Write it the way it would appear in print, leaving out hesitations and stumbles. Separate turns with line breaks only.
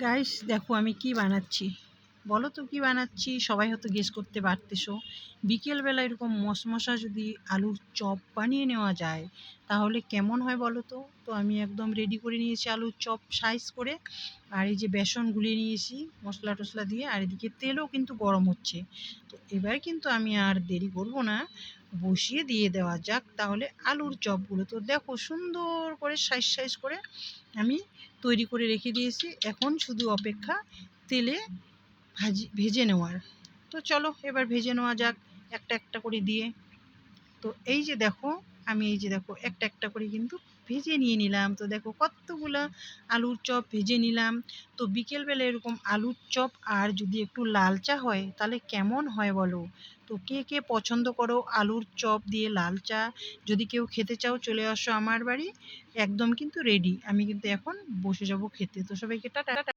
Guys দেখো আমি কি বানাচ্ছি। বলো তো কি বানাচ্ছি, সবাই হয়তো গেস করতে পারতেছো। বিকেলবেলা এরকম মশমশা যদি আলুর চপ বানিয়ে নেওয়া যায় তাহলে কেমন হয় বলো তো। তো আমি একদম রেডি করে নিয়েছি আলুর চপ সাইজ করে। আর এই যে বেসন গুলিয়ে নিয়েছি মশলা টশলা দিয়ে, আর এদিকে তেলও কিন্তু গরম হচ্ছে। তো এবার কিন্তু আমি আর দেরি করব না, বসিয়ে দিয়ে দেওয়া যাক তাহলে আলুর চপগুলো। তো দেখো সুন্দর করে সাইজ সাইজ করে আমি তৈরি করে রেখে দিয়েছি, এখন শুধু অপেক্ষা তেলে ভেজে নেওয়ার। তো চলো এবার ভেজে নেওয়া যাক একটা একটা করে দিয়ে। তো এই যে দেখো, আমি এই যে দেখো একটা একটা করে কিন্তু ভেজে নিয়ে নিলাম। তো দেখো কতগুলা আলুর চপ ভেজে নিলাম। তো বিকেলবেলা এরকম আলুর চপ আর যদি একটু লাল চা হয় তাহলে কেমন হয় বলো। তো কে কে পছন্দ করো আলুর চপ দিয়ে লাল চা? যদি কেউ খেতে চাও চলে আসো আমার বাড়ি, একদম কিন্তু রেডি। আমি কিন্তু এখন বসে যাব খেতে। তো সবাইকে টাটা।